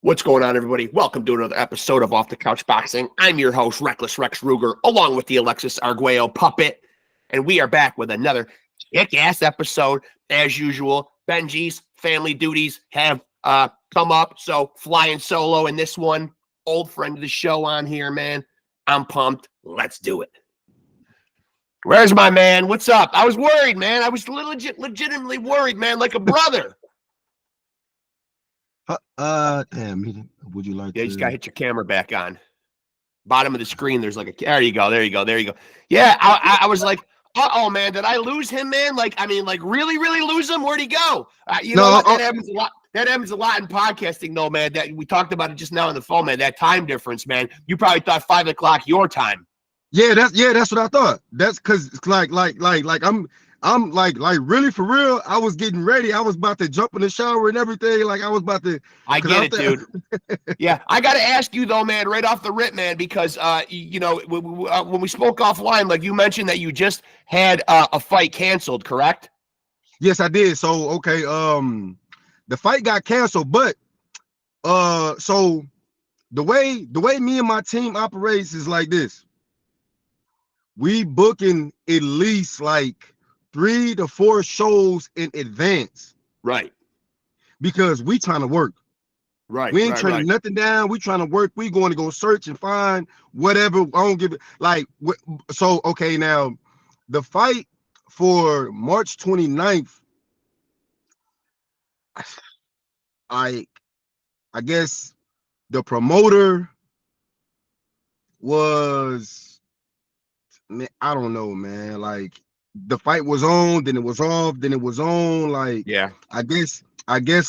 What's going on, everybody? Welcome to another episode of Off the Couch Boxing. I'm your host, Reckless Rex Ruger, along with the Alexis Arguello puppet, and we are back with another kick-ass episode. As usual, Benji's family duties have come up, so flying solo in this one. Old friend of the show on here, man. I'm pumped. Let's do it. Where's my man? What's up? I was worried, man. I was legitimately worried, man, like a brother. Damn, would you like Yeah, you to? just gotta hit your camera back on. Bottom of the screen, there's like a, there you go. Yeah, I was like, uh-oh, man, did I lose him, man? Like, I mean, like, really lose him? Where'd he go? Know what? That happens a lot. That happens a lot in podcasting, though, man. That we talked about it just now on the phone, man. That time difference, man. You probably thought 5 o'clock your time. Yeah, that's what I thought. That's because I'm like really for real. I was getting ready. I was about to jump in the shower and everything. Like I was about to. I get it, dude. Yeah, I got to ask you though, man, right off the rip, man, because you know when we spoke offline, like you mentioned that you just had a fight canceled, correct? Yes, I did. So okay, the fight got canceled, but so the way me and my team operates is like this. We booking at least like 3 to 4 shows in advance. Right. Because we trying to work. Right. We ain't turning nothing down. We trying to work. We going to go search and find whatever. I don't give it like so okay, now the fight for March 29th. I guess the promoter was, man, I don't know, man. Like the fight was on, then it was off, then it was on. Like, yeah, I guess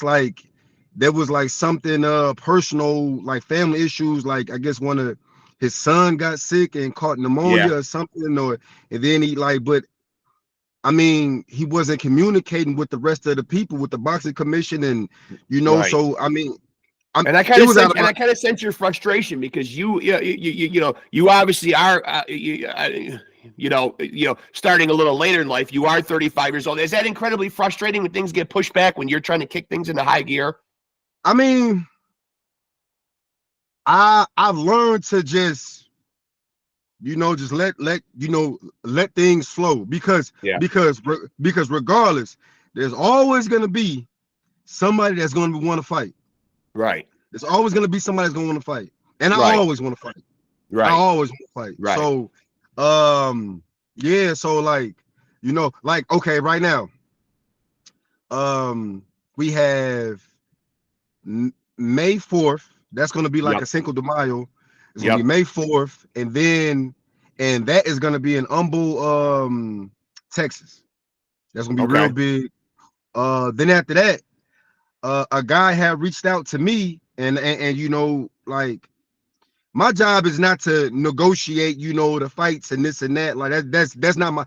like there was like something personal, like family issues. Like I guess one of his son got sick and caught pneumonia or something, or and then he like, but I mean, he wasn't communicating with the rest of the people with the boxing commission, and you know, so I mean. And I kind of sense your frustration because you know, you obviously are, starting a little later in life. You are 35 years old. Is that incredibly frustrating when things get pushed back when you're trying to kick things into high gear? I mean, I've learned to just, just let things flow because regardless, there's always going to be somebody that's going to want to fight. Right. There's always going to be somebody that's going to want to fight. And I always want to fight. Right. I always want to fight. Right. So, yeah. So like, like, okay, right now, we have May 4th. That's going to be like a Cinco de Mayo. It's going to be May 4th. And that is going to be in Humble, Texas. That's going to be real big. Then after that, a guy had reached out to me and like my job is not to negotiate, the fights and this and that. Like that's not my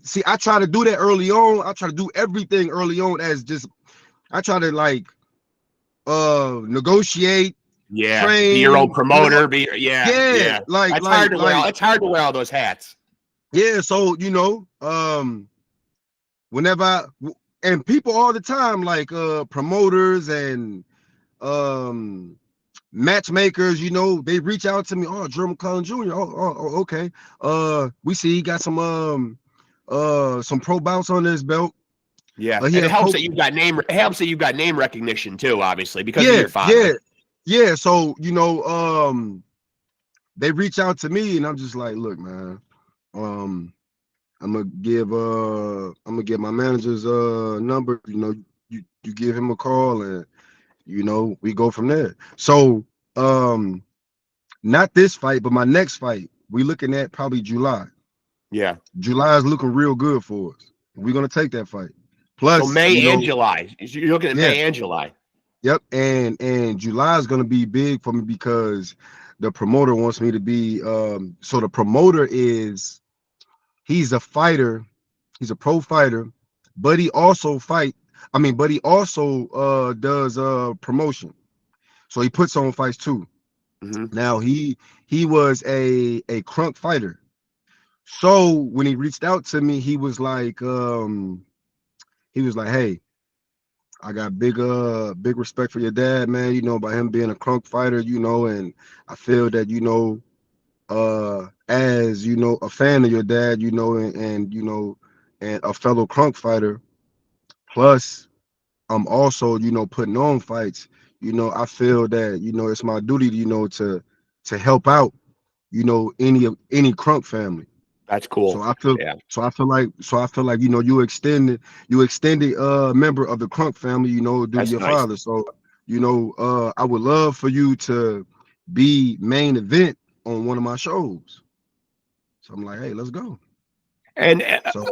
see, I try to do that early on. I try to do everything early on I try to like negotiate, train, be your own promoter, Like it's hard to wear all those hats. Yeah, so whenever and people all the time, like promoters and matchmakers, they reach out to me. Oh, McCLELLAN Jr. Oh, okay. We see he got some pro bouts on his belt. Yeah, and it helps that you've got name. It helps that you've got name recognition too, obviously, because of your father. Yeah. So they reach out to me, and I'm just like, look, man. I'm gonna give my manager's number. You give him a call, and we go from there. So not this fight, but my next fight, we looking at probably July. Yeah, July is looking real good for us. We're gonna take that fight. Plus, so May and July. You're looking at May and July. Yep, and July is gonna be big for me because the promoter wants me to be. So the promoter is. He's a fighter, he's a pro fighter, but he also does promotion. So he puts on fights too. Now he was a crunk fighter. So when he reached out to me, he was like, hey, I got big respect for your dad, man, you know, by him being a crunk fighter, you know, and I feel that, you know, as you know, a fan of your dad, you know, and you know, and a fellow crunk fighter, plus I'm also, you know, putting on fights, you know, I feel that, you know, it's my duty, you know, to help out, you know, any crunk family. That's So cool. I feel Yeah, I feel like, you know, you extended member of the Crunk family, you know, due to that's your nice. father. So, you know, I would love for you to be main event on one of my shows. So I'm like, hey, let's go. And So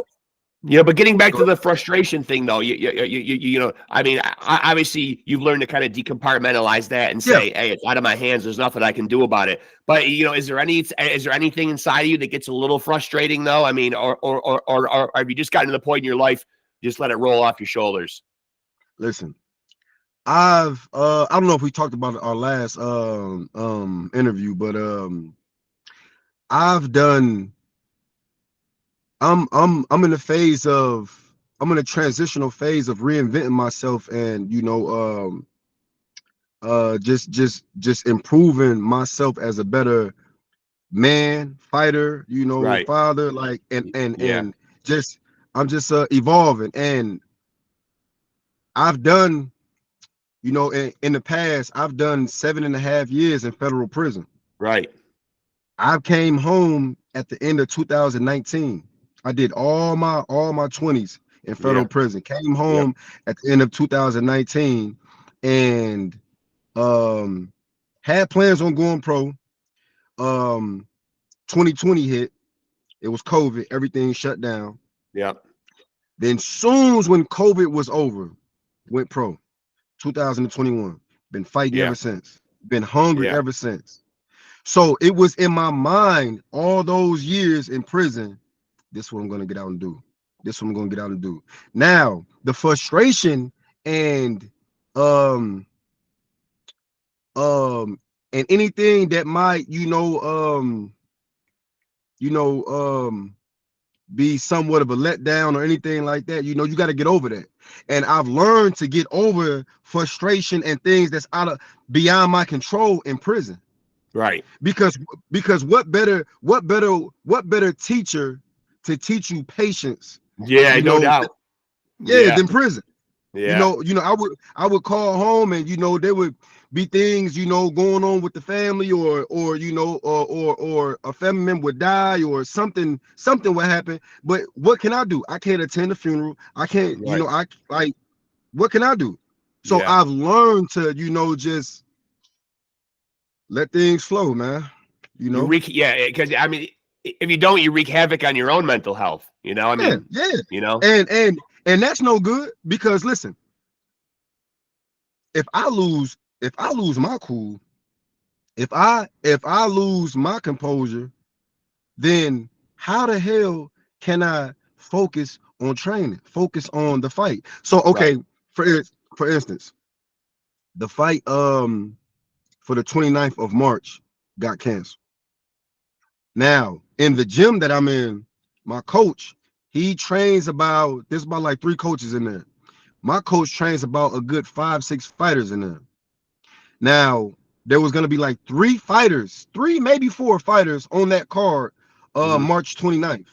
but getting back go to ahead. the frustration thing, though, you know, I mean, obviously, you've learned to kind of decompartmentalize that and Yeah, say, "Hey, it's out of my hands. There's nothing I can do about it." But you know, is there anything inside of you that gets a little frustrating, though? I mean, or have you just gotten to the point in your life, you just let it roll off your shoulders? listen, I don't know if we talked about our last interview, but I've done I'm in a phase of I'm in a transitional phase of reinventing myself and, you know, just improving myself as a better man, fighter, you know, Right. father, like Yeah. and just I'm just evolving. And I've done, you know, in the past, I've done 7.5 years in federal prison. Right. I came home at the end of 2019. I did all my 20s in federal Yeah. prison. Came Yeah. home at the end of 2019 and um had plans on going pro. Um 2020 hit. It was COVID, everything shut down. Yeah. Then soon as when COVID was over, went pro. 2021. Been fighting Yeah. ever since. Been hungry Yeah. ever since. So it was in my mind all those years in prison. This is what I'm gonna get out and do. This is what I'm gonna get out and do. Now the frustration and um um and anything that might you know be somewhat of a letdown or anything like that, you know, you got to get over that. And I've learned to get over frustration and things that's out of beyond my control in prison. Right. Because what better teacher to teach you patience, Yeah. you No know, doubt. yeah, Yeah. than prison. Yeah. I would call home and, you know, there would be things, you know, going on with the family or you know or a family member would die or something would happen. But what can I do? I can't attend the funeral. I can't, you Right. know, I like what can I do? So Yeah. I've learned to, you know, just let things flow, man. You You know? wreak, yeah, because I mean, if you don't, you wreak havoc on your own mental health. You know, I Yeah, mean, yeah. you know, And that's no good because listen, if I lose my cool, if I lose my composure, then how the hell can I focus on training, focus on the fight? So right? okay, for instance, the fight for the 29th of March got canceled. Now, in the gym that I'm in, my coach, he trains about there's about like 3 coaches in there. My coach trains about a good 5, 6 fighters in there. Now, there was gonna be like 3 fighters, 3 maybe 4 fighters on that card, Hmm. March 29th.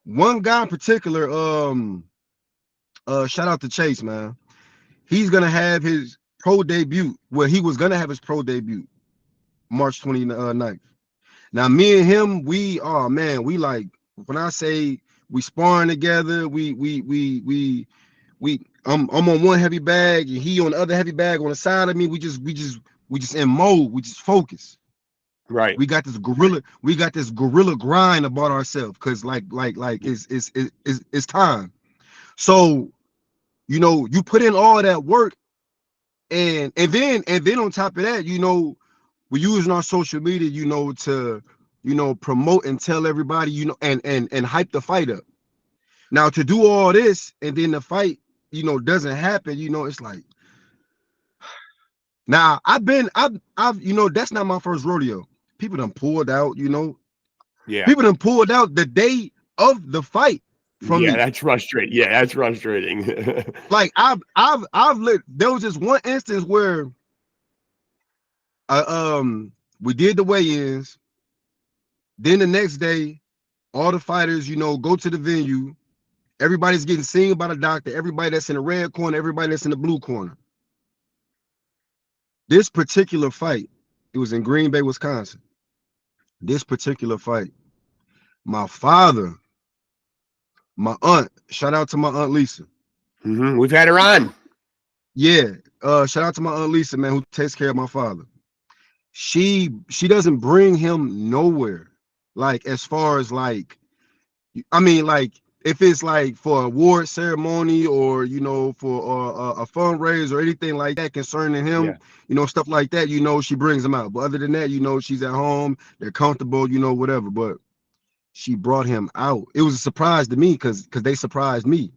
One guy in particular, shout out to Chase, man. He's gonna have his pro debut. Well, he was gonna have his pro debut March 29th. Now, me and him, oh man, we like when I say we sparring together, I'm on one heavy bag and he on the other heavy bag on the side of me. We just in mode, we just focus. Right. We got this gorilla grind about ourselves because like it's time. So, you know, you put in all that work and then on top of that, you know, we're using our social media, you know, to, you know, promote and tell everybody, you know, and hype the fight up. Now to do all this and then the fight, you know, doesn't happen, you know, it's like now I've you know, that's not my first rodeo. People done pulled out, you know, Yeah. people done pulled out the day of the fight from Yeah, me. that's frustrating. Yeah, that's frustrating. Like I've lit. There was just one instance where we did the weigh-ins. Then the next day, all the fighters, go to the venue. Everybody's getting seen by the doctor. Everybody that's in the red corner, everybody that's in the blue corner. This particular fight, it was in Green Bay, Wisconsin. This particular fight, my father, my aunt, shout out to my aunt Lisa. We've had her on. Yeah, shout out to my aunt Lisa, man, who takes care of my father. She doesn't bring him nowhere. Like, as far as like, I mean, like, if it's like for a award ceremony or for a fundraiser or anything like that concerning him, stuff like that, she brings him out. But other than that, she's at home, they're comfortable, whatever. But she brought him out. It was a surprise to me because they surprised me.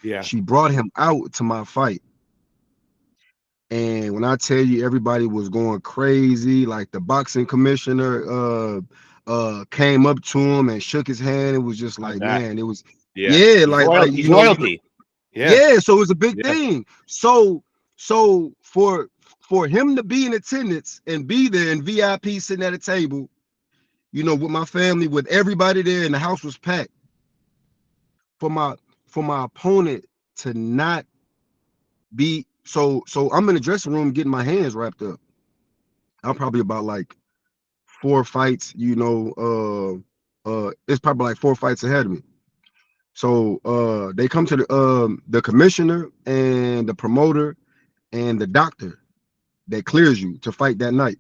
Yeah. She brought him out to my fight. And when I tell you everybody was going crazy, like the boxing commissioner came up to him and shook his hand. It was just like, man, it was he's like he's royalty. Yeah, so it was a big thing. So for him to be in attendance and be there in VIP sitting at a table, with my family, with everybody there, and the house was packed. For my opponent to not be so I'm in the dressing room getting my hands wrapped up. I'm probably about like 4 fights, it's probably like 4 fights ahead of me. So they come to the commissioner and the promoter and the doctor that clears you to fight that night.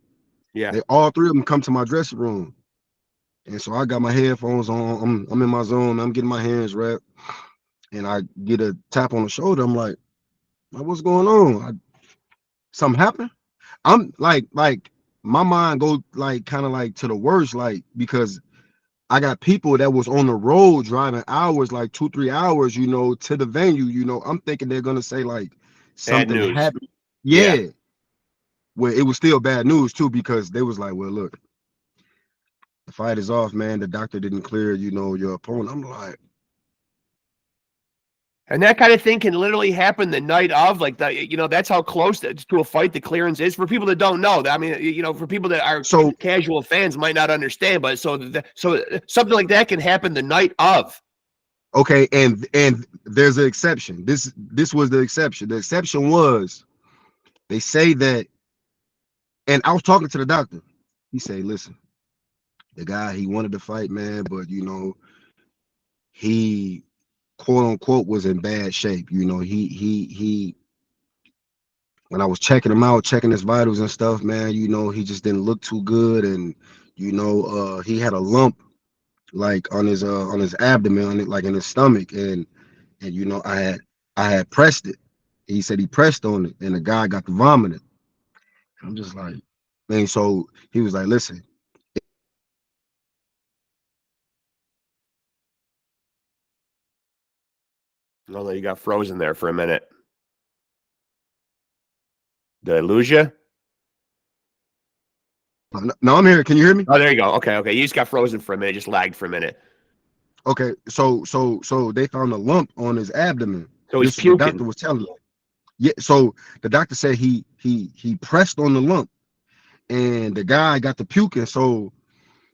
Yeah. They all 3 of them come to my dressing room. And so I got my headphones on. I'm in my zone. I'm getting my hands wrapped. And I get a tap on the shoulder. I'm like, what's going on? Something happened? I'm like my mind goes like kind of like to the worst, like, because I got people that was on the road driving hours, like 2-3 hours, to the venue. I'm thinking they're gonna say like something happened. Yeah. Well, it was still bad news too, because they was like, well, look, the fight is off, man. The doctor didn't clear, your opponent. I'm like, and that kind of thing can literally happen the night of, like, that's how close to a fight the clearance is. For people that don't know, I mean, for people that are casual fans might not understand, but so something like that can happen the night of. Okay, and there's an exception. This was the exception. The exception was, they say that, and I was talking to the doctor. He said, listen, the guy, he wanted to fight, man, but he, quote unquote, was in bad shape. He when I was checking him out, checking his vitals and stuff, man, he just didn't look too good. And he had a lump like on his abdomen, on it, like in his stomach, and I had pressed it. He said he pressed on it, and the guy got to vomiting. I'm just like, man. So he was like, listen. Although you got frozen there for a minute. Did I lose you? No, I'm here. Can you hear me? Oh, there you go. Okay. You just got frozen for a minute, just lagged for a minute. Okay, so they found a lump on his abdomen. So he's puking. The doctor was telling me. Yeah, so the doctor said he pressed on the lump, and the guy got the puking. So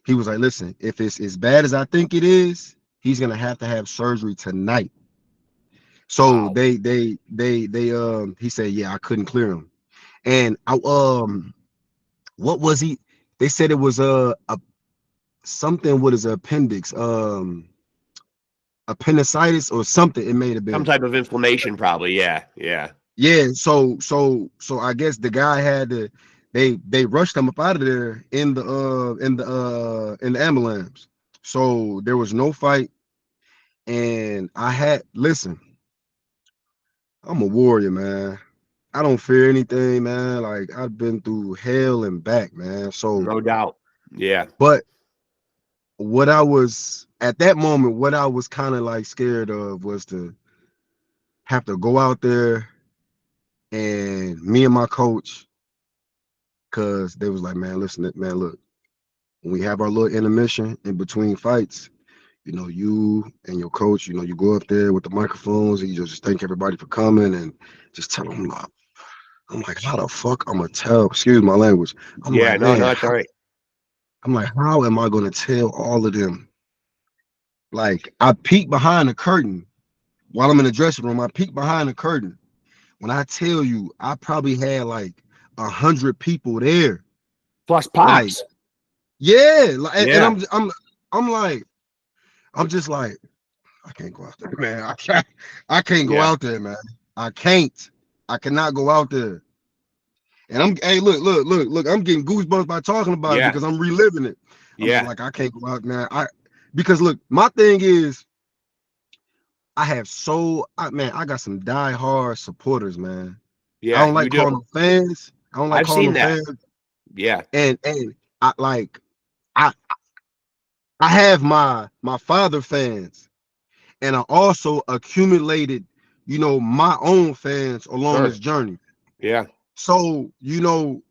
he was like, listen, if it's as bad as I think it is, he's gonna have to have surgery tonight. So wow. they he said, yeah, I couldn't clear him. And what was he? They said it was a something with his appendix, appendicitis or something. It may have been some type of inflammation, probably. Yeah. So I guess the guy had to, they rushed him up out of there in the ambulance. So there was no fight. And listen, I'm a warrior, man. I don't fear anything, man. Like, I've been through hell and back, man. So no doubt. Yeah. But what I was at that moment, what I was kind of like scared of was to have to go out there, and me and my coach, because they was like, man, listen, man, look, when we have our little intermission in between fights, you know, you and your coach, you know, you go up there with the microphones and you just thank everybody for coming and just tell them, like, I'm like, how the fuck I'm gonna tell? Excuse my language. I'm Yeah, like, no, man, it's all right. I'm like, how am I gonna tell all of them? Like, I peek behind the curtain while I'm in the dressing room. I peek behind the curtain. When I tell you, I probably had like 100 people there. Plus Like, pops. yeah, like, and Yeah, I'm like, I'm just like, I can't go out there, man. I can't go yeah, out there, man. I can't. I cannot go out there. And hey, look. I'm getting goosebumps by talking about it yeah, because I'm reliving it. I'm just yeah, like, I can't go out, man. Because look, my thing is, man, I got some die-hard supporters, man. I yeah. don't You like do. calling them fans. I don't like I've calling seen them that. fans. Yeah, And I like I I have my father fans, and I also accumulated, you know, my own fans along sure. this journey. Yeah, So, you know,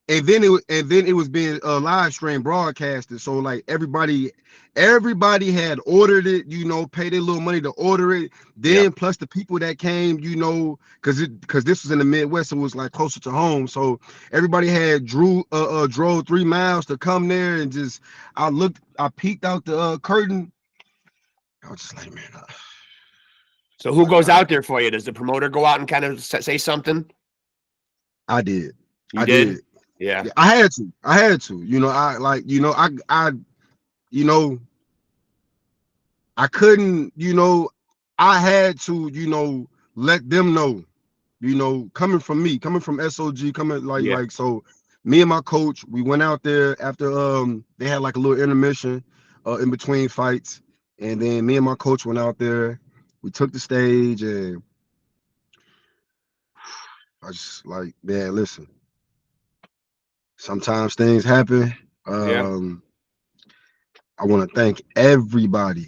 and then it was being live stream broadcasted. So like everybody had ordered it, you know, paid their little money to order it. yeah, Then plus the people that came, you know, because this was in the Midwest, it was like closer to home. So everybody had drove 3 miles to come there, and just I peeked out the curtain. I was just like, man, so who like goes out there for you? Does the promoter go out and kind of say something? I did. You I did? did. Yeah, Yeah, I had to, you know, I like, you know, you know, I couldn't, you know, I had to, you know, let them know, you know, coming from S.O.G, coming yeah. so me and my coach, we went out there after they had like a little intermission in between fights. And then me and my coach went out there, we took the stage, and I just like, man, listen, sometimes things happen. Yeah, Um, I want to thank everybody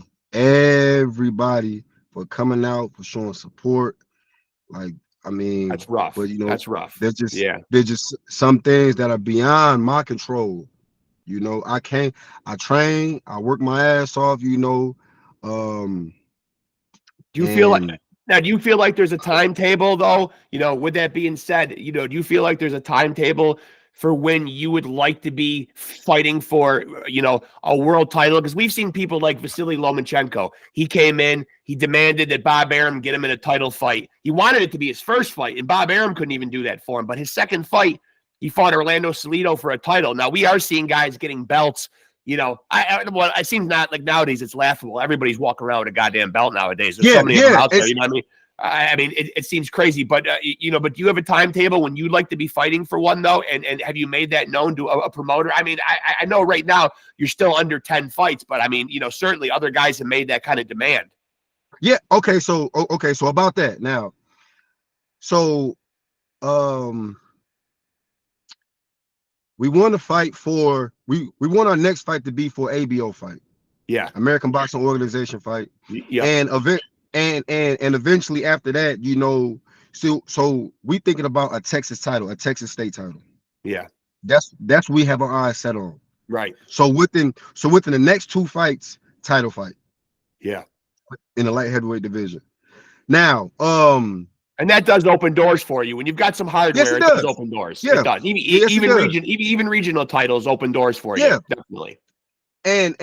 for coming out, for showing support. Like, I mean, that's rough. but you know, That's rough. there's just Yeah, there's just some things that are beyond my control. You know, I train, I work my ass off, you know. Um, do you feel like and now? Do you feel like there's a timetable though? You know, with that being said, you know, do you feel like there's a timetable for when you would like to be fighting for, you know, a world title? Because we've seen people like Vasily Lomachenko. He came in, he demanded that Bob Arum get him in a title fight. He wanted it to be his first fight, and Bob Arum couldn't even do that for him. But his second fight, he fought Orlando Salido for a title. Now we are seeing guys getting belts. You know, well, it seems not like nowadays it's laughable. Everybody's walking around with a goddamn belt nowadays. There's so yeah, many of them yeah, out there. it's You know what I mean? I mean, it seems crazy, but you know, but do you have a timetable when you'd like to be fighting for one though? And have you made that known to a promoter? I mean, I know right now you're still under 10 fights, but I mean, you know, certainly other guys have made that kind of demand. yeah, okay, so about that now. So um we want to fight for we want our next fight to be for ABO fight. Yeah. American Boxing Organization fight. Yep. And and eventually after that, you know, so we thinking about a Texas title, a Texas state title. Yeah. That's what we have our eyes set on. Right. So within the next 2 fights, title fight Yeah. in the light heavyweight division. Now, And that does open doors for you. When you've got some yes, hardware, it it does does. open doors. It Yeah, does. yes, it does. Even regional titles open doors for you. Yeah, Definitely. and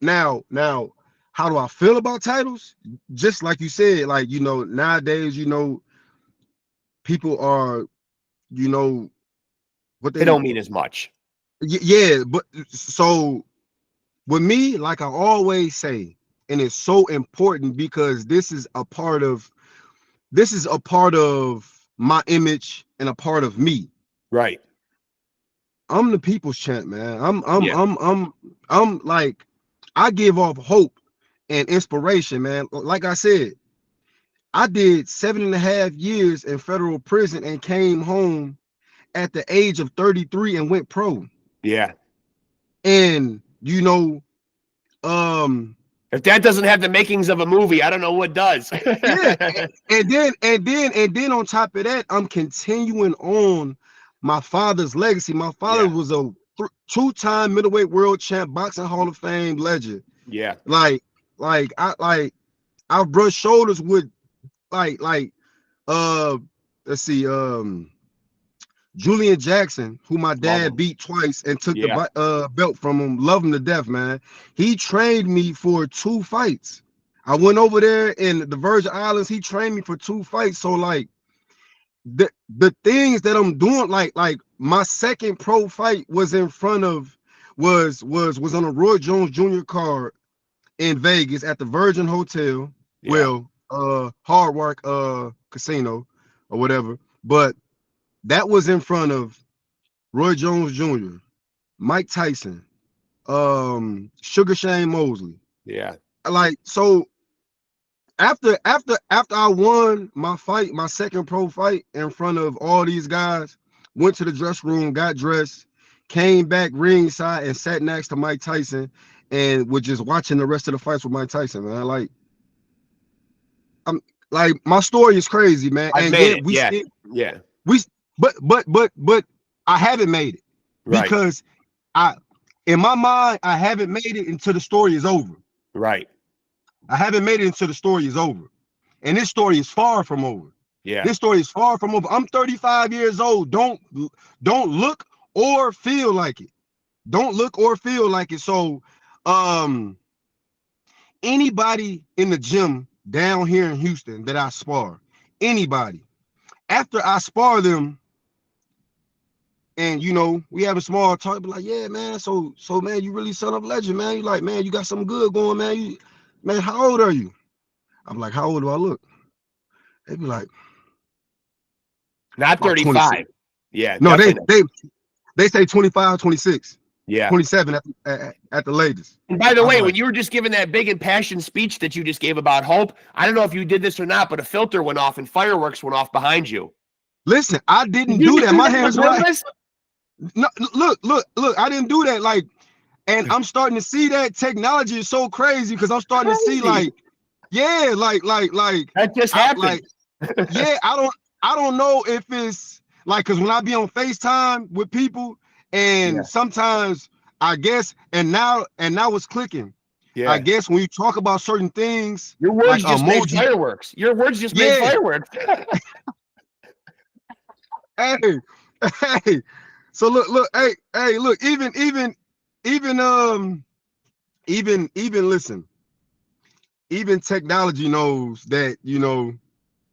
now, how do I feel about titles? Just like you said, like, you know, nowadays, you know, people are, you know, what They they don't mean as much. yeah, but so with me, like I always say, and it's so important because this is a part of my image and a part of me. Right. I'm the people's champ, man. I'm Yeah. I'm I'm I'm like, I give off hope and inspiration, man. Like I said, I did 7.5 years in federal prison and came home at the age of 33 and went pro. Yeah. And you know, um, If that doesn't have the makings of a movie, I don't know what does. yeah, and then on top of that, I'm continuing on my father's legacy. My father Yeah. was a 2-time middleweight world champ, boxing Hall of Fame legend. Yeah. Like, I've brushed shoulders with like let's see, Julian Jackson, who my dad beat twice and took the belt from him. Love him to death, man. He trained me for 2 fights. I went over there in the Virgin Islands. He trained me for 2 fights. So like the things that I'm doing, like my second pro fight was in front of was on a Roy Jones Jr. card in Vegas at the Virgin Hotel. Well, Hard Rock Casino or whatever. But that was in front of Roy Jones Jr., Mike Tyson, Sugar Shane Mosley. Yeah. Like, so after I won my fight, my second pro fight in front of all these guys, went to the dress room, got dressed, came back ringside and sat next to Mike Tyson and was just watching the rest of the fights with Mike Tyson, man. Like, I'm like, my story is crazy, man. I made it. But I haven't made it because in my mind, I haven't made it until the story is over. Right. I haven't made it until the story is over. And this story is far from over. Yeah. This story is far from over. I'm 35 years old. Don't look or feel like it. Don't look or feel like it. So anybody in the gym down here in Houston that I spar, anybody, after I spar them, and we have a small talk, but like, yeah, man, so man, you really son of a legend, man. You like, man, you got something good going, man. Man, how old are you? I'm like, how old do I look? They be like, not 35. 26. Yeah. No, they say 25, 26. Yeah. 27 at the latest. And by the way, when you were just giving that big impassioned speech that you just gave about hope, I don't know if you did this or not, but a filter went off and fireworks went off behind you. Listen, I didn't do that. My hands were right. No, look, I didn't do that. Like, and I'm starting to see that technology is so crazy because I'm starting to see like that just happened. I don't know if it's like, because when I be on FaceTime with people and sometimes I guess, and now it's clicking. Yeah. I guess when you talk about certain things, your words just made fireworks. Your words just made fireworks. Hey. So look, look, even listen, even technology knows that,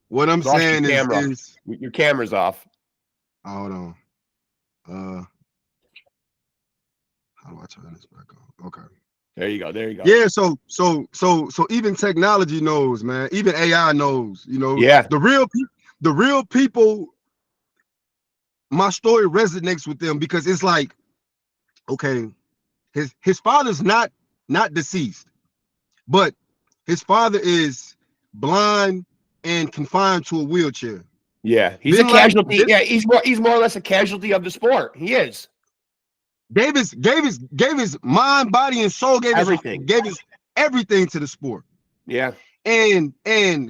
what I'm saying is your camera's off. Hold on. How do I turn this back on? Okay. There you go. Yeah, so even technology knows, man. Even AI knows, Yeah. The real people, my story resonates with them because it's like, okay, his father's not deceased, but his father is blind and confined to a wheelchair. Yeah, he's a casualty. He's more or less a casualty of the sport. He is. Gave his mind, body, and soul. Gave his everything to the sport. Yeah. And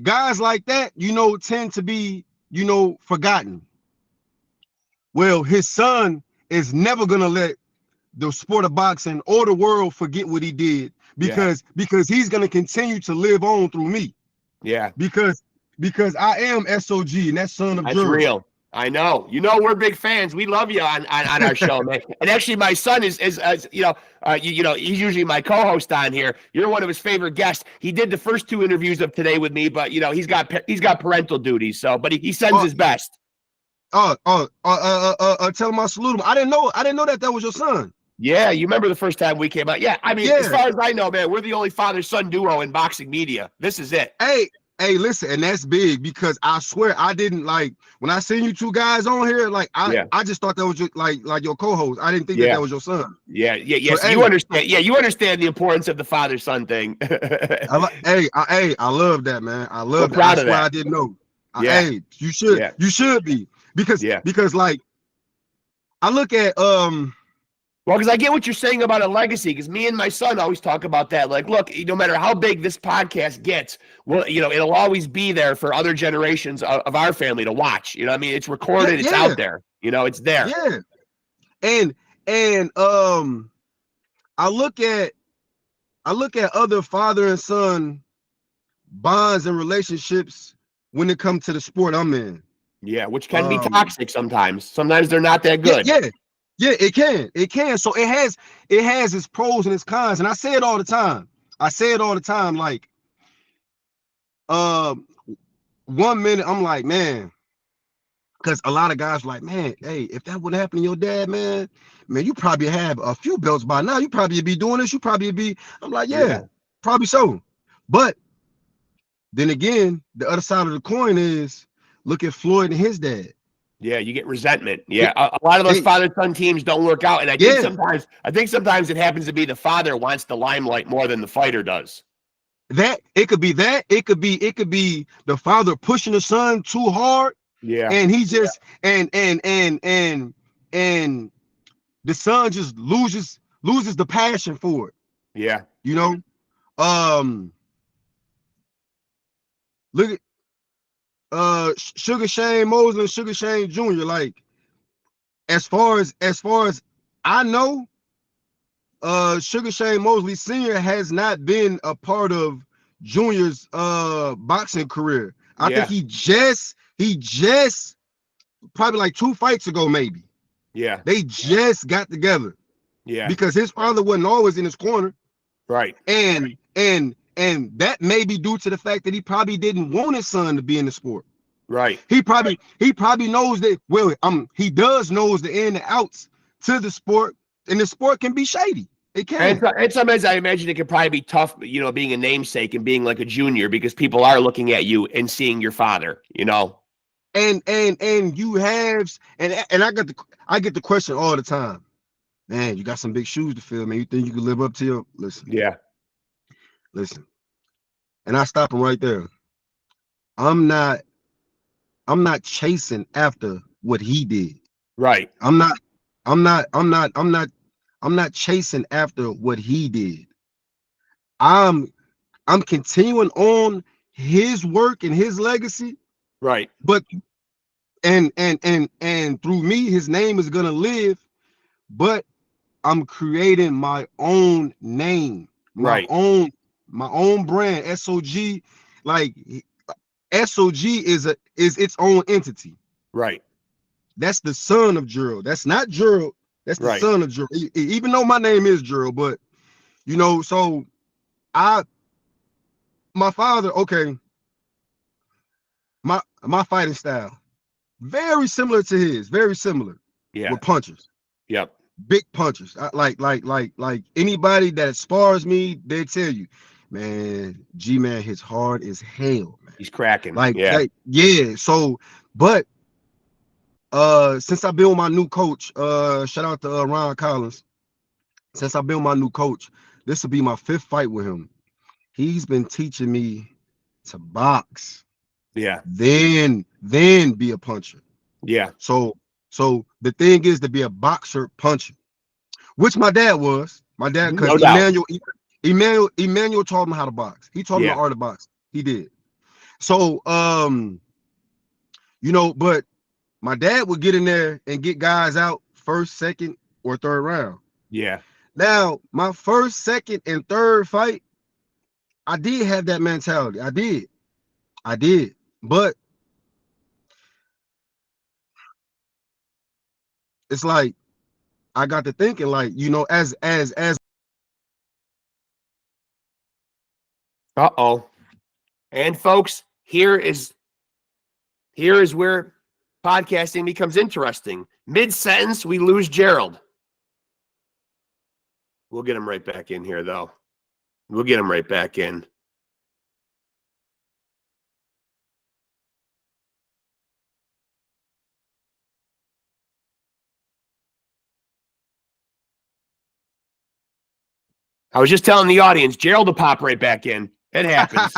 guys like that, tend to be, forgotten. Well, his son is never gonna let the sport of boxing or the world forget what he did because he's gonna continue to live on through me. Yeah. Because I am S.O.G. and that's son of That's Gerald. real. I know. We're big fans. We love you on our show, man. And actually, my son is he's usually my co-host on here. You're one of his favorite guests. He did the first 2 interviews of today with me, but he's got parental duties. So, but he sends his best. Tell him I salute him. I didn't know that was your son. Yeah, you remember the first time we came out? Yeah, I mean, as far as I know, man, we're the only father-son duo in boxing media. This is it. Hey, listen, and that's big because I swear I didn't like when I seen you 2 guys on here. Like I just thought that was just like your co-host. I didn't think that was your son. Yes, so you understand. Yeah, you understand the importance of the father-son thing. I love that, man. I love that. Proud of that. I didn't know. Hey, you should. Yeah. You should be because like I look at Well, because I get what you're saying about a legacy, because me and my son always talk about that. Like, look, no matter how big this podcast gets, well, it'll always be there for other generations of our family to watch. I mean, it's recorded, it's out there. It's there. Yeah. And I look at other father and son bonds and relationships when it comes to the sport I'm in. Yeah, which can be toxic sometimes. Sometimes they're not that good. Yeah, it can. So it has its pros and its cons. And I say it all the time. Like, 1 minute I'm like, man, because a lot of guys are like, man, hey, if that would happen to your dad, man, you probably have a few belts by now. You probably be doing this. I'm like, yeah, probably so. But then again, the other side of the coin is look at Floyd and his dad. Yeah, you get resentment. Yeah, a lot of those father-son teams don't work out, and I think sometimes it happens to be the father wants the limelight more than the fighter does. That it could be the father pushing the son too hard. Yeah, and he just and the son just loses the passion for it. Yeah, look at Sugar Shane Mosley and Sugar Shane Jr. Like, as far as I know, Sugar Shane Mosley Sr. has not been a part of Junior's boxing career. I think he just probably like 2 fights ago, maybe. Yeah, they just got together. Yeah, because his father wasn't always in his corner. Right. And that may be due to the fact that he probably didn't want his son to be in the sport. Right. He probably knows that. Well, he does knows the in and outs to the sport, and the sport can be shady. It can. And sometimes I imagine it could probably be tough, being a namesake and being like a junior, because people are looking at you and seeing your father, And you have, and I get the question all the time. Man, you got some big shoes to fill, man. You think you can live up to your listen? Yeah. Listen. And I stop him right there. I'm not chasing after what he did. Right. I'm not chasing after what he did. I'm continuing on his work and his legacy. Right. But and through me, his name is gonna live. But I'm creating my own name, my own brand. S.O.G. Like, S.O.G. is its own entity. Right. That's the son of Gerald. That's not Gerald. That's the son of Gerald. Even though my name is Gerald, but so my father, okay, my fighting style, very similar to his, very similar. Yeah. With punches. Yep. Big punches. Like anybody that spars me, they tell you, man, G-Man hits hard as hell, man. He's cracking. Yeah. So, but since I've been with my new coach, shout out to Ron Collins. Since I've been with my new coach, this will be my 5th fight with him. He's been teaching me to box. Yeah. Then be a puncher. Yeah. So the thing is to be a boxer puncher, which my dad was. My dad, because Emmanuel taught him how to box. He taught him the art of boxing. He did. So but my dad would get in there and get guys out 1st, 2nd, or 3rd round. Yeah. Now, my 1st, 2nd, and 3rd fight, I did have that mentality. I did. But it's like I got to thinking, like, as and folks, here is where podcasting becomes interesting. Mid-sentence, we lose Gerald. We'll get him right back in here, though. We'll get him right back in. I was just telling the audience, Gerald will pop right back in. It happens.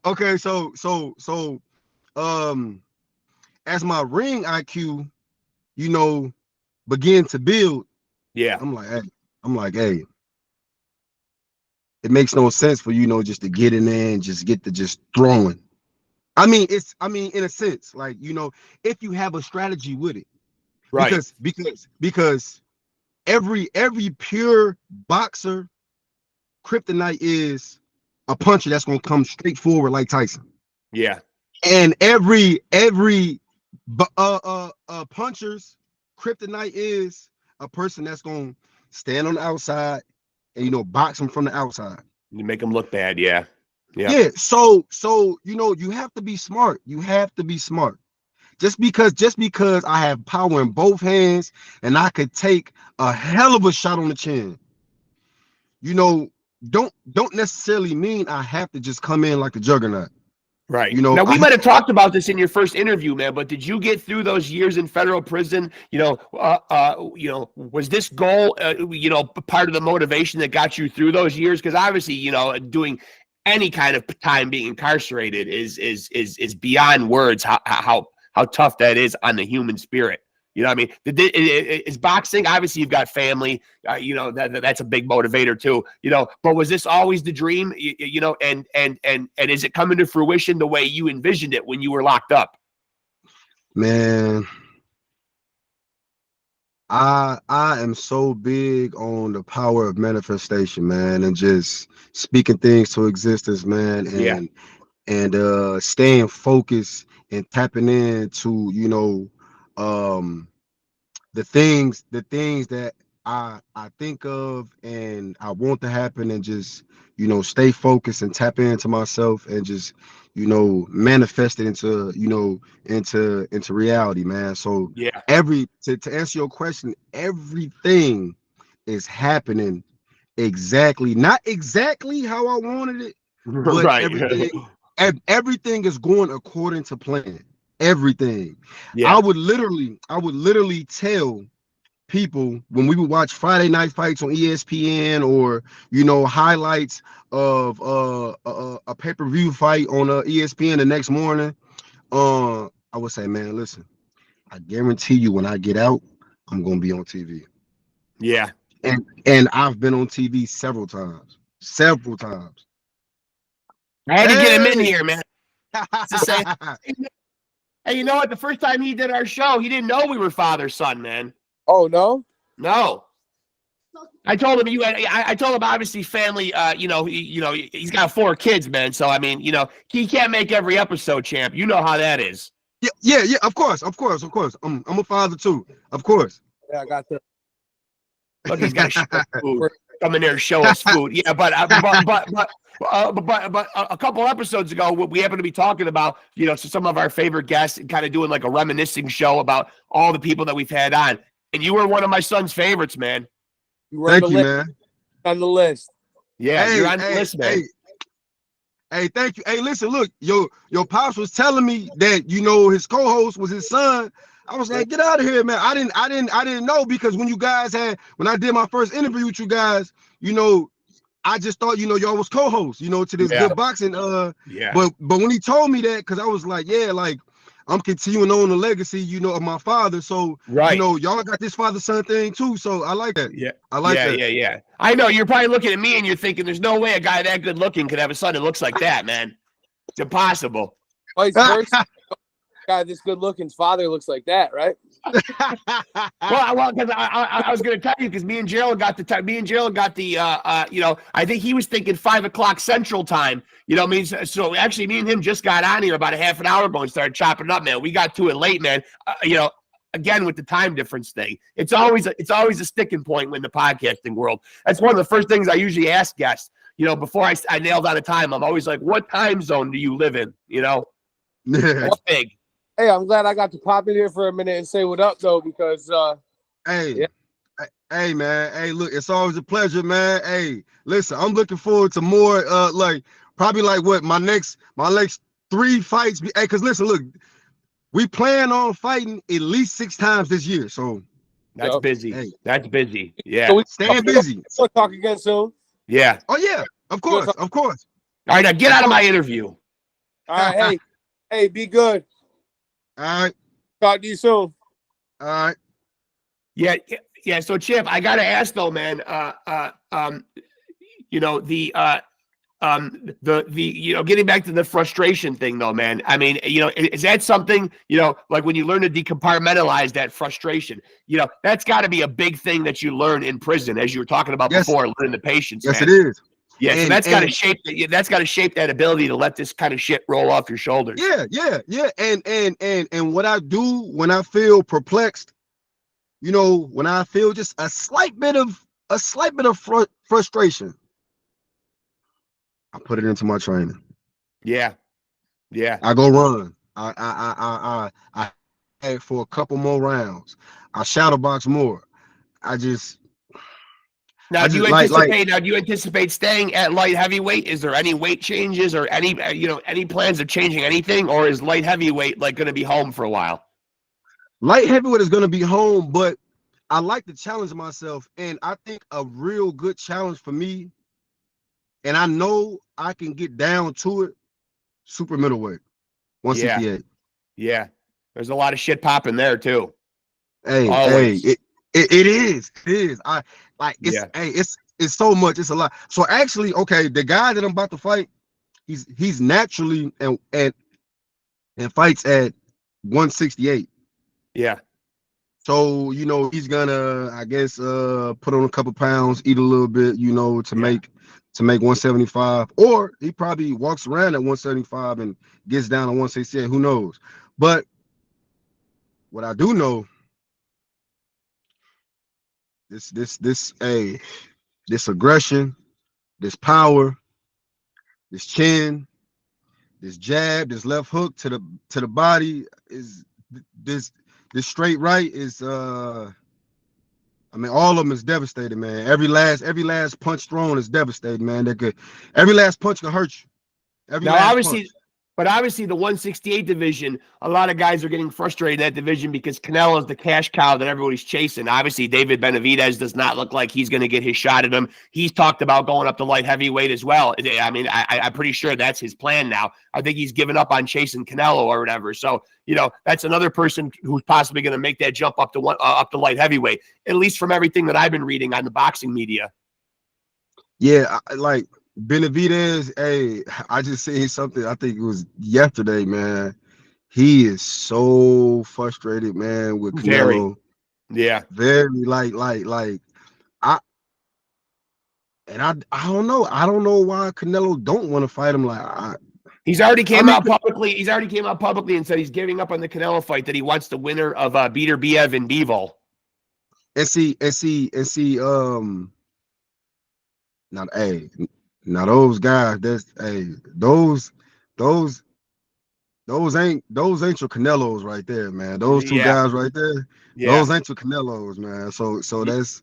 Okay, so as my ring IQ, begin to build. Yeah. I'm like, hey, it makes no sense for just to get in there and just get to just throwing. I mean, in a sense, like, if you have a strategy with it. Right. Because every pure boxer kryptonite is a puncher that's gonna come straight forward like Tyson. Yeah. And every puncher's kryptonite is a person that's gonna stand on the outside and box them from the outside. You make them look bad, yeah. Yeah. So you have to be smart. You have to be smart. Just because I have power in both hands and I could take a hell of a shot on the chin, don't necessarily mean I have to just come in like a juggernaut. Right. Now, we might have talked about this in your first interview, man, but did you get through those years in federal prison? Was this goal, part of the motivation that got you through those years? Because obviously, doing any kind of time being incarcerated is beyond words how tough that is on the human spirit. You know what I mean? Is boxing, obviously you've got family, that's a big motivator too, but was this always the dream, and is it coming to fruition the way you envisioned it when you were locked up? Man, I am so big on the power of manifestation, man, and just speaking things to existence, man, and staying focused and tapping into, the things that I think of and I want to happen, and just stay focused and tap into myself and just manifest it into reality, man. So yeah, to answer your question, everything is happening not exactly how I wanted it, but right. everything is going according to plan. Everything. Yeah. I would literally tell people when we would watch Friday night fights on ESPN, or highlights of a pay-per-view fight on ESPN the next morning. I would say, man, listen, I guarantee you when I get out, I'm gonna be on TV. Yeah. And I've been on TV several times. I had to get him in here, man. To say, hey, you know what? The first time he did our show, he didn't know we were father-son, man. Oh, no? No. I told him I told him obviously family, he's got 4 kids, man. So I mean, he can't make every episode, champ. You know how that is. Yeah, of course. I'm a father too. Of course. Yeah, I got that. Look, he's got food. Come in there and show us food. Yeah, but a couple episodes ago, we happened to be talking about, some of our favorite guests and kind of doing like a reminiscing show about all the people that we've had on. And you were one of my son's favorites, man. Thank you, man. On the list. Yeah, you're on the list, man. Hey, thank you. Hey, listen, look, your pops was telling me that his co-host was his son. I was like, get out of here, man. I didn't know, because when I did my first interview with you guys, I just thought, y'all was co-hosts, to this good boxing. But when he told me that, because I was like, yeah, like I'm continuing on the legacy, of my father. So, y'all got this father-son thing too. So I like that. Yeah. I like that. Yeah. I know you're probably looking at me and you're thinking, there's no way a guy that good looking could have a son that looks like that, man. It's impossible. Vice versa. Guy this good looking's father looks like that, right? well, because I was going to tell you, because me and Gerald got the I think he was thinking 5:00 Central Time. So actually, me and him just got on here about a half an hour ago and started chopping it up, man. We got to it late, man. Again with the time difference thing, it's always a sticking point in the podcasting world. That's one of the first things I usually ask guests. Before I nail down a time, I'm always like, "What time zone do you live in?" That's big. Hey, I'm glad I got to pop in here for a minute and say what up, though, because hey, man. Hey, look, it's always a pleasure, man. Hey, listen, I'm looking forward to more. Probably my next 3 fights. Hey, because listen, look, we plan on fighting at least 6 times this year. So that's busy. Hey. That's busy. Yeah, so staying busy. We'll talk again soon. Yeah. Oh yeah, of course. All right, now get out of my interview. All right, hey, be good. All right. Talk to you soon. All right. Yeah. So Chip, I gotta ask though, man. Getting back to the frustration thing though, man. I mean, is that something, like when you learn to decompartmentalize that frustration, that's got to be a big thing that you learn in prison, as you were talking about before, learning the patience. Yes, man. it is. Yeah, so that's got to shape that ability to let this kind of shit roll off your shoulders. Yeah. And what I do when I feel perplexed, you know, when I feel just a slight bit of frustration, I put it into my training. Yeah. I go run. I had for a couple more rounds. I shadow box more. Now, do you anticipate staying at light heavyweight? Is there any weight changes or any plans of changing anything, or is light heavyweight like going to be home for a while? Light heavyweight is going to be home, but I like to challenge myself, and I think a real good challenge for me, and I know I can get down to it, super middleweight, 168. Yeah. There's a lot of shit popping there too. Hey, it is. It's so much. It's a lot. So actually, okay, the guy that I'm about to fight, he's naturally and fights at 168. Yeah. So, you know, he's gonna, I guess, put on a couple pounds, eat a little bit, you know, to make 175, or he probably walks around at 175 and gets down to 168. Who knows? But what I do know, this aggression, this power, this chin, this jab, this left hook to the body is this straight right is I mean, all of them is devastating, man. Every last punch thrown is devastating, man. Every last punch can hurt you. Obviously the 168 division, a lot of guys are getting frustrated in that division because Canelo is the cash cow that everybody's chasing. Obviously, David Benavidez does not look like he's going to get his shot at him. He's talked about going up to light heavyweight as well. I mean, I'm pretty sure that's his plan now. I think he's given up on chasing Canelo or whatever. So, you know, that's another person who's possibly going to make that jump up to light heavyweight, at least from everything that I've been reading on the boxing media. Yeah, like Benavidez, hey, I just seen something, I think it was yesterday, man. He is so frustrated, man, with Canelo. Very like I don't know. I don't know why Canelo don't want to fight him. He's already came out publicly and said he's giving up on the Canelo fight, that he wants the winner of Beterbiev and Bivol. And see, now those guys, those ain't your Canelos right there, man. Those two guys right there, those ain't your Canelos, man. So that's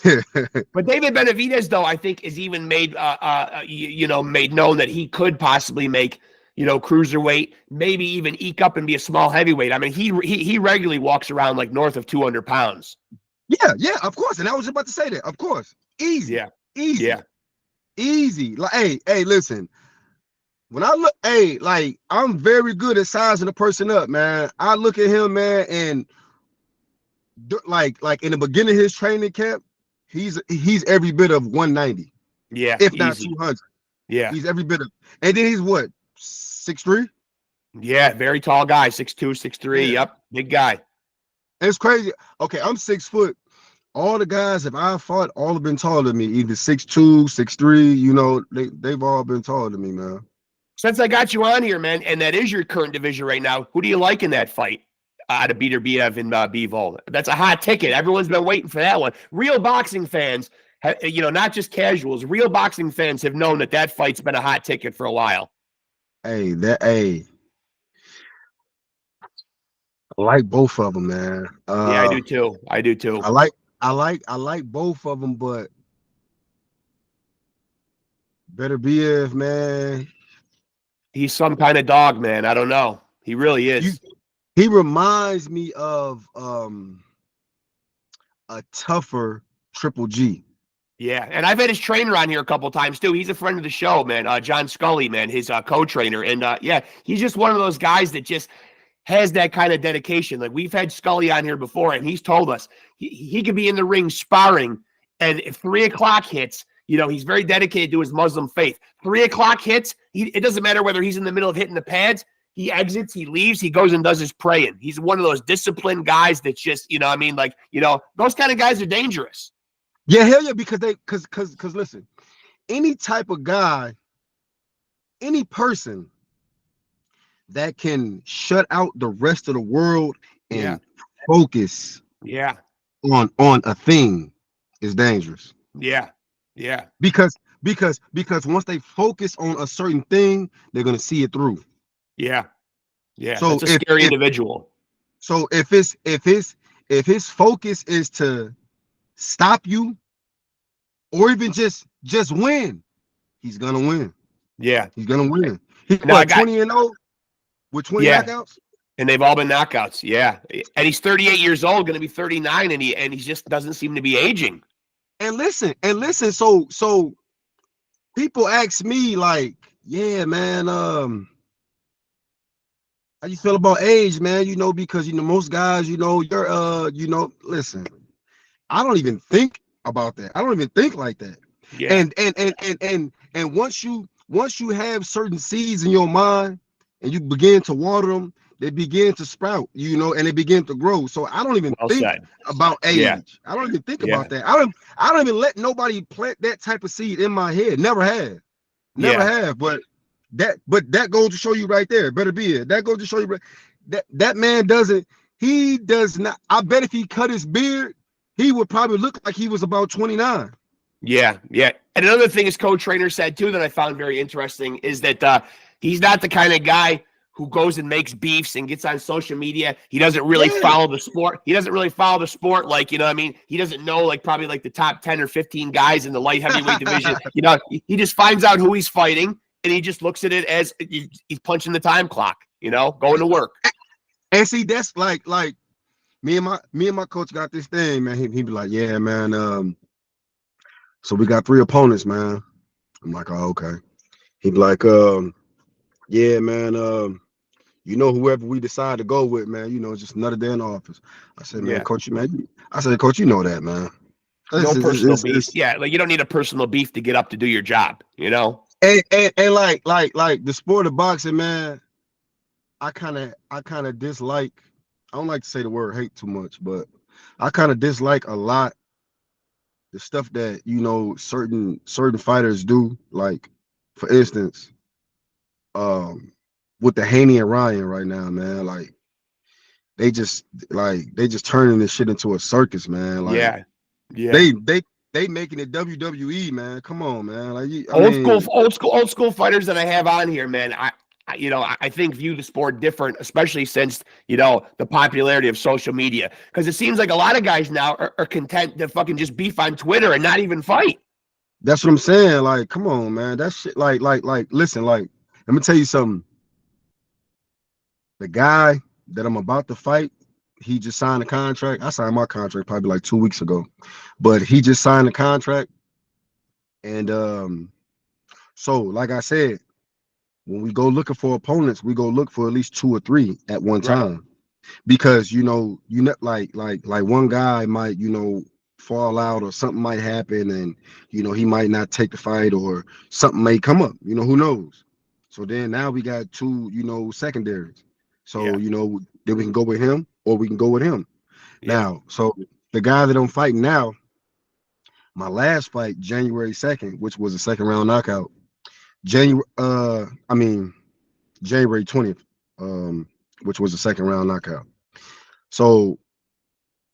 But David Benavidez, though, I think is even made made known that he could possibly make, cruiserweight, maybe even eke up and be a small heavyweight. I mean, he regularly walks around like north of 200 pounds. Yeah, of course. And I was about to say that, of course. Easy. Like, hey, listen. When I look, I'm very good at sizing a person up, man. I look at him, man, and like in the beginning of his training camp, he's every bit of 190. Yeah, if not 200. Yeah, he's every bit of, and then he's what, 6'3"? Yeah, very tall guy, 6'2", 6'3". Yeah. Yep, big guy. And it's crazy. Okay, I'm 6 foot. All the guys that I fought, all have been taller than me, either 6'2", 6'3". They've all been taller than me, man. Since I got you on here, man, and that is your current division right now, who do you like in that fight out of Beterbiev and Bivol? That's a hot ticket. Everyone's been waiting for that one. Real boxing fans, not just casuals, real boxing fans have known that fight's been a hot ticket for a while. I like both of them, man. Yeah, I do too. I like both of them, but Beterbiev, man, he's some kind of dog, man. I don't know. He really is. He reminds me of a tougher Triple G. Yeah, and I've had his trainer on here a couple times too. He's a friend of the show, man. John Scully, man, his co-trainer, and he's just one of those guys that just has that kind of dedication. Like, we've had Scully on here before, and he's told us he could be in the ring sparring, and if 3 o'clock hits, he's very dedicated to his Muslim faith. 3 o'clock hits, it doesn't matter whether he's in the middle of hitting the pads. He exits, he leaves, he goes and does his praying. He's one of those disciplined guys that just, those kind of guys are dangerous. Yeah, hell yeah, because listen, any type of guy, any person that can shut out the rest of the world and focus on a thing is dangerous. Yeah. Because once they focus on a certain thing, they're gonna see it through. Yeah. So That's a scary individual. So if his focus is to stop you or even just win, he's gonna win. Yeah. He's gonna win. He's Now, 20-0 with 20 knockouts? And they've all been knockouts. Yeah. And he's 38 years old, going to be 39, and he just doesn't seem to be aging. And listen, so people ask me like, yeah, man, how you feel about age, man? You know, because most guys, you're listen, I don't even think about that. I don't even think like that. Yeah. And once you have certain seeds in your mind and you begin to water them, they begin to sprout, and they begin to grow. So I don't even think about age. Yeah. I don't even think about that. I don't even let nobody plant that type of seed in my head. Never have. But that goes to show you right there. Better be it. That goes to show you that man doesn't. He does not. I bet if he cut his beard, he would probably look like he was about 29. Yeah. And another thing his co-trainer said too that I found very interesting is that he's not the kind of guy who goes and makes beefs and gets on social media. He doesn't really follow the sport. He doesn't really follow the sport like, what I mean? He doesn't know like probably like the top 10 or 15 guys in the light heavyweight division. He just finds out who he's fighting and he just looks at it as he's punching the time clock, going to work. And see, that's like me and my coach got this thing, man. He'd be like, yeah, man. So we got 3 opponents, man. I'm like, oh, okay. He'd be like, yeah, man. Whoever we decide to go with, man, just another day in the office. I said, man, coach, coach, you know that, man. No personal beef. Yeah, like you don't need a personal beef to get up to do your job, And like the sport of boxing, man, I kind of dislike. I don't like to say the word hate too much, but I kind of dislike a lot the stuff that certain fighters do. Like, for instance, with the Haney and Ryan right now, man, like they just turning this shit into a circus, man. Like, they making it WWE, man. Come on, man. Like, old school fighters that I have on here, man. I think view the sport different, especially since, the popularity of social media. Because it seems like a lot of guys now are content to fucking just beef on Twitter and not even fight. That's what I'm saying. Like, come on, man. That shit, like, listen, like, let me tell you something. The guy that I'm about to fight, he just signed a contract. I signed my contract probably like 2 weeks ago, but he just signed a contract. And so like I said, when we go looking for opponents, we go look for at least 2 or 3 at one time, because like one guy might fall out or something might happen, and he might not take the fight or something may come up. Who knows? So then now we got 2 secondaries. So then we can go with him or we can go with him. Now, so the guy that I'm fighting now, my last fight, January 2nd, which was a 2nd round knockout. January 20th, which was a 2nd round knockout. So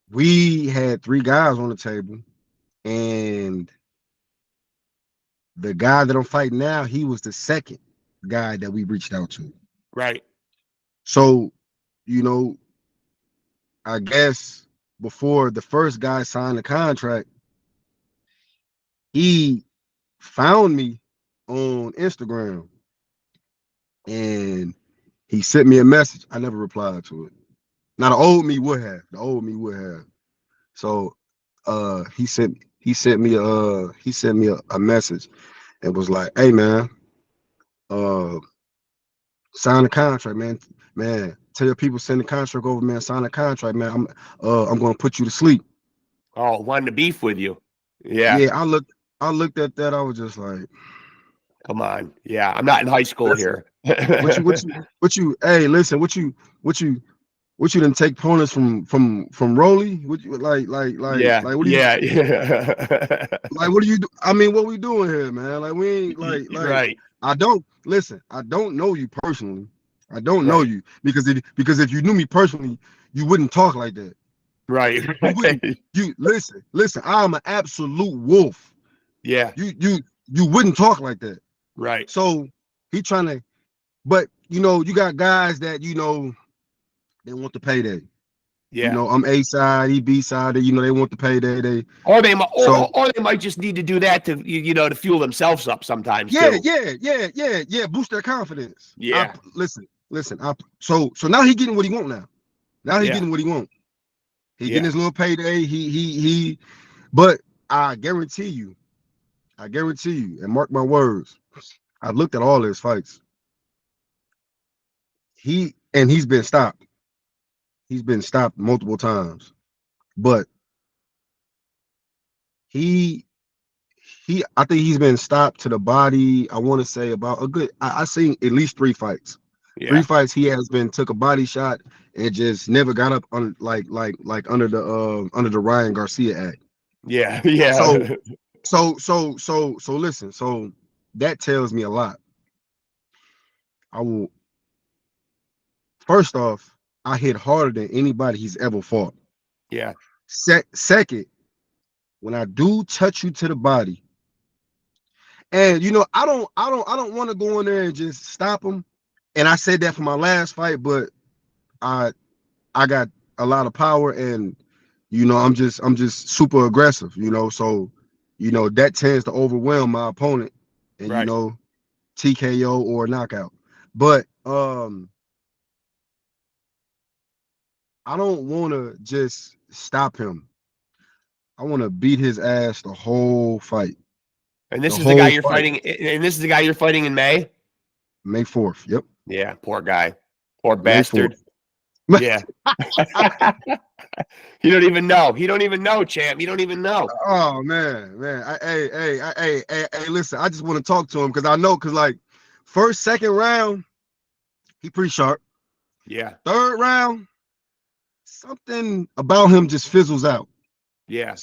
we had 3 guys on the table, and the guy that I'm fighting now, he was the 2nd guy that we reached out to. Right. So, I guess before the first guy signed the contract, he found me on Instagram and he sent me a message. I never replied to it. Now the old me would have. So he sent me a message and was like, hey man, sign the contract, man. Tell your people, send the contract over, man. Sign the contract, man. I'm gonna put you to sleep. Oh, wanting to beef with you. Yeah. Yeah, I looked at that. I was just like, come on. Yeah, I'm not in high school here. What you? Hey, listen. What you? What you didn't take pointers from Rolly? What you Yeah, like what do you yeah, yeah. like what do you do? I mean, what we doing here, man? Like we ain't like Right, I don't listen, I don't know you personally. I don't know right, you because if you knew me personally, you wouldn't talk like that. right. You wouldn't you listen, I'm an absolute wolf. Yeah, You wouldn't talk like that. right. So he trying to, but you got guys that they want the payday. Yeah. I'm A side, he B side. They want the payday. Or they might, So or they might just need to do that to to fuel themselves up sometimes yeah, too. yeah. Boost their confidence. Yeah, Listen. So now he getting what he want now. Now he yeah, getting what he want. He yeah. getting his little payday. He. But I guarantee you, and mark my words. I've looked at all his fights. He's been stopped. He's been stopped multiple times. But he I think he's been stopped to the body. I want to say about a good I seen at least 3 fights. Yeah, 3 fights he has been took a body shot and just never got up on like under the Ryan Garcia Act. yeah, So yeah. listen. So that tells me a lot. I will First off, I hit harder than anybody he's ever fought. Yeah, Second, when I do touch you to the body, and I don't want to go in there and just stop him. And I said that for my last fight, but I I got a lot of power, and I'm just super aggressive, so that tends to overwhelm my opponent, and right. TKO or knockout. But I don't want to just stop him. I want to beat his ass the whole fight. And The this is the guy whole you're fight. fighting. And this is the guy you're fighting in May. May 4th. Yep. Yeah, poor guy, poor May 4th. bastard. Yeah. You don't even know. He don't even know, champ. You don't even know. Oh man. Hey, listen, I just want to talk to him because I know, because like first, second round, he pretty sharp. Yeah, Third round, something about him just fizzles out. yeah,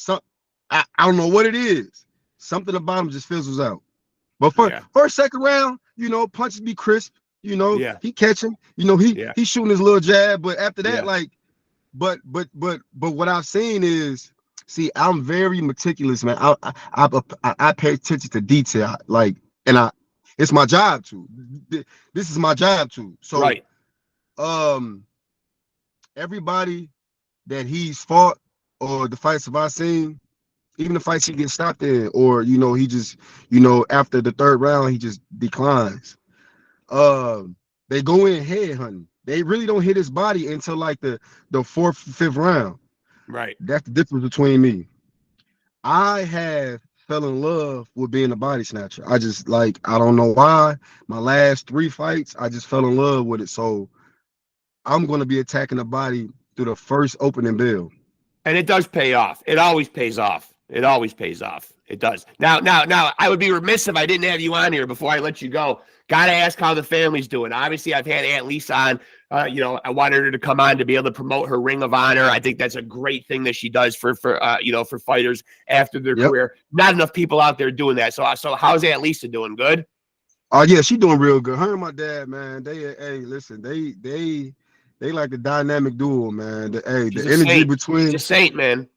I don't know what it is. Something about him just fizzles out. But yeah, first, second round, punches be crisp. yeah, He catching. He yeah, he's shooting his little jab. But after that, yeah. like, but what I've seen is, see, I'm very meticulous, man. I pay attention to detail, like, and it's my job to. This is my job to. So, Right. Everybody that he's fought, or the fights have I seen, even the fights he gets stopped in, or he just, after the third round he just declines. They go in head hunting. They really don't hit his body until like the fourth, fifth round. Right. That's the difference between me. I have fell in love with being a body snatcher. I just, like, I don't know why. My last 3 fights, I just fell in love with it. So I'm going to be attacking the body through the first opening bell. And it does pay off. It always pays off. It always pays off. It does. Now, I would be remiss if I didn't have you on here before I let you go. Got to ask how the family's doing. Obviously, I've had Aunt Lisa on. I wanted her to come on to be able to promote her Ring of Honor. I think that's a great thing that she does for fighters after their career. Not enough people out there doing that. So how's Aunt Lisa doing? Good? Oh yeah, she doing real good. Her and my dad, man, they like the dynamic duo, man. The energy between, she's a saint, man.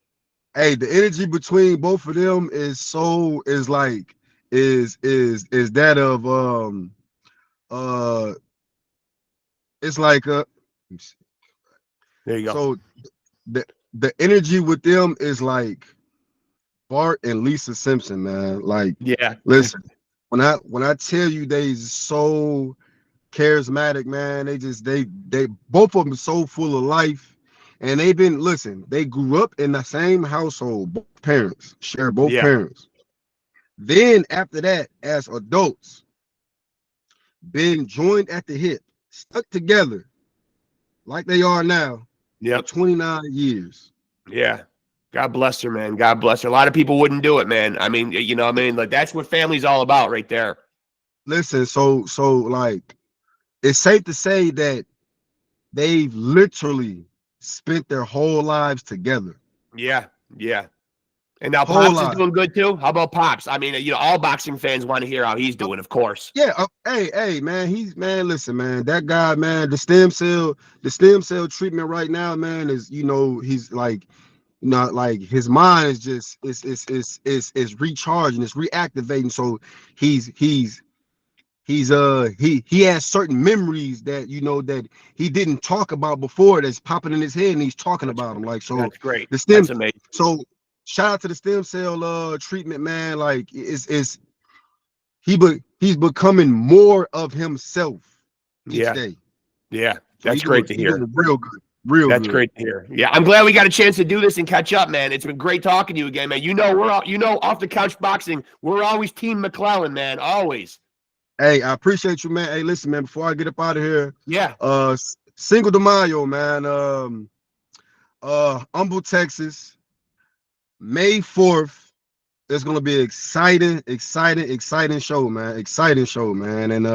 Hey, the energy between both of them is that of it's like there you go. So the energy with them is like Bart and Lisa Simpson, man. Like, yeah, listen, when I tell you they so charismatic, man, they both of them so full of life, and they grew up in the same household. Both parents share both parents. Then after that, as adults, been joined at the hip, stuck together like they are now. For 29 years. Yeah. God bless her, man. God bless her. A lot of people wouldn't do it, man. I mean, like, that's what family's all about right there. Listen, so like, it's safe to say that they've literally spent their whole lives together. Yeah, yeah. And now Whole Pops is life. doing good too. How about Pops? I mean, all boxing fans want to hear how he's doing, of course. Yeah, hey, man, listen, man, that guy, man, the stem cell treatment right now, man, is, he's like, like his mind is just is recharging, it's reactivating. So he has certain memories that that he didn't talk about before, that's popping in his head, and he's talking about them. Like, so That's great. the stem That's amazing. so shout out to the stem cell treatment, man. Like, he's becoming more of himself each day. Yeah. So That's great to hear. Real good. Real That's good. great to hear. Yeah, I'm glad we got a chance to do this and catch up, man. It's been great talking to you again, man. We're off the couch boxing. We're always Team McCLELLAN, man. Always. Hey, I appreciate you, man. Hey, listen, man, before I get up out of here, Yeah. Cinco de Mayo, man. Humble, Texas, May 4th. It's gonna be exciting show, man. Exciting show, man. And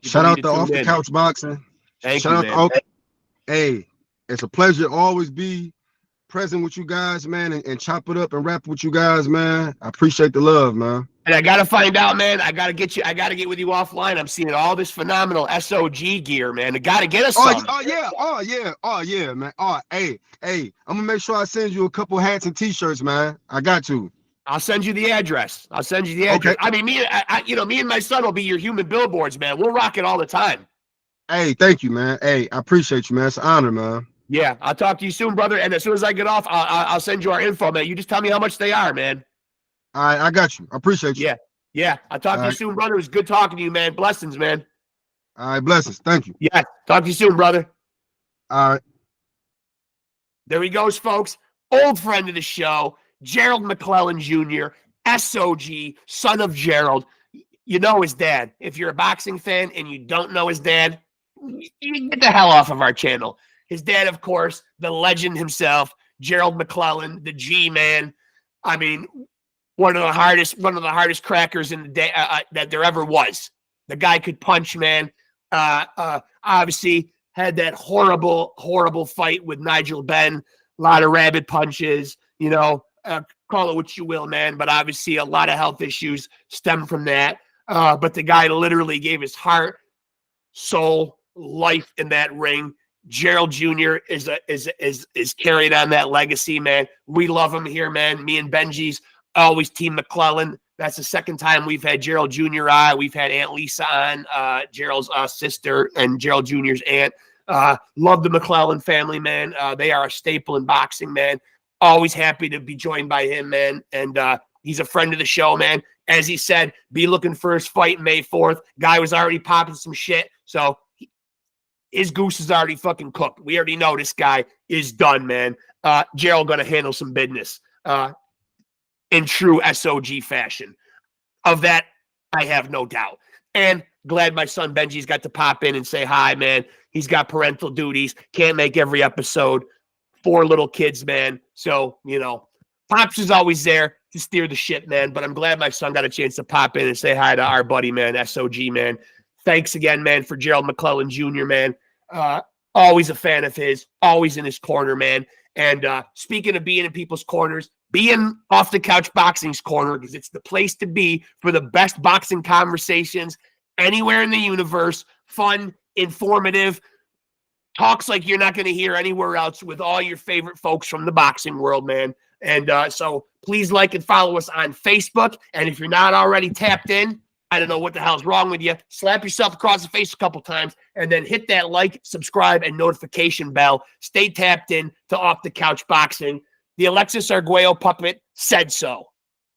shout out to Off the Couch Boxing. Thank you, man. Hey, it's a pleasure to always be present with you guys, man, and chop it up and rap with you guys, man. I appreciate the love, man. And I gotta find out, man. I gotta get with you offline. I'm seeing all this phenomenal S.O.G gear, man. I gotta get us some. Oh yeah, man. Hey, I'm gonna make sure I send you a couple hats and t-shirts, man. I got to. I'll send you the address. Okay. I mean, me and my son will be your human billboards, man. We'll rock it all the time. Hey, thank you, man. Hey, I appreciate you, man. It's an honor, man. Yeah, I'll talk to you soon, brother. And as soon as I get off, I'll send you our info, man. You just tell me how much they are, man. All right, I got you. I appreciate you. Yeah. I'll talk to you soon, brother. It was good talking to you, man. Blessings, man. All right, blessings. Thank you. Yeah, talk to you soon, brother. All right. There he goes, folks. Old friend of the show, Gerald McCLELLAN Jr., S.O.G, son of Gerald. You know his dad. If you're a boxing fan and you don't know his dad, you get the hell off of our channel. His dad, of course, the legend himself, Gerald McCLELLAN, the G-man. I mean, one of the hardest crackers in the day that there ever was. The guy could punch, man. Obviously had that horrible fight with Nigel Benn. A lot of rabbit punches, call it what you will, man. But obviously a lot of health issues stem from that. But the guy literally gave his heart, soul, life in that ring. Gerald Jr. is carried on that legacy, man. We love him here, man. Me and Benji's always Team McCLELLAN. That's the second time we've had Gerald Jr. on. We've had Aunt Lisa on, Gerald's sister and Gerald Jr.'s aunt. Love the McCLELLAN family, man. They are a staple in boxing, man. Always happy to be joined by him, man. And he's a friend of the show, man. As he said, be looking for his fight May 4th. Guy was already popping some shit. So his goose is already fucking cooked. We already know this guy is done, man. Gerald going to handle some business in true S.O.G fashion. Of that, I have no doubt. And glad my son Benji's got to pop in and say hi, man. He's got parental duties. Can't make every episode. 4 little kids, man. So, Pops is always there to steer the ship, man. But I'm glad my son got a chance to pop in and say hi to our buddy, man, S.O.G, man. Thanks again, man, for Gerald McCLELLAN Jr., man. Always a fan of his. Always in his corner, man. And speaking of being in people's corners, being Off the Couch Boxing's corner, because it's the place to be for the best boxing conversations anywhere in the universe. Fun, informative, talks like you're not going to hear anywhere else with all your favorite folks from the boxing world, man. And so please like and follow us on Facebook. And if you're not already tapped in, I don't know what the hell's wrong with you. Slap yourself across the face a couple times and then hit that like, subscribe, and notification bell. Stay tapped in to Off the Couch Boxing. The Alexis Arguello puppet said so.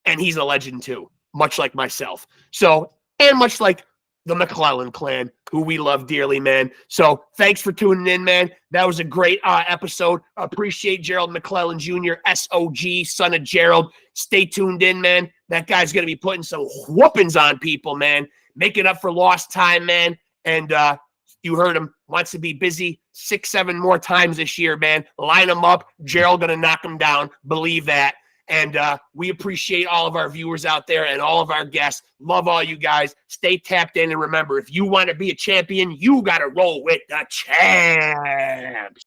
And he's a legend too, much like myself. So, and much like the McCLELLAN clan, who we love dearly, man. So thanks for tuning in, man. That was a great episode. Appreciate Gerald McCLELLAN Jr., S.O.G, son of Gerald. Stay tuned in, man. That guy's going to be putting some whoopings on people, man. Making up for lost time, man. And you heard him. Wants to be busy 6-7 more times this year, man. Line him up. Gerald going to knock him down. Believe that. And we appreciate all of our viewers out there and all of our guests. Love all you guys. Stay tapped in. And remember, if you want to be a champion, you got to roll with the champs.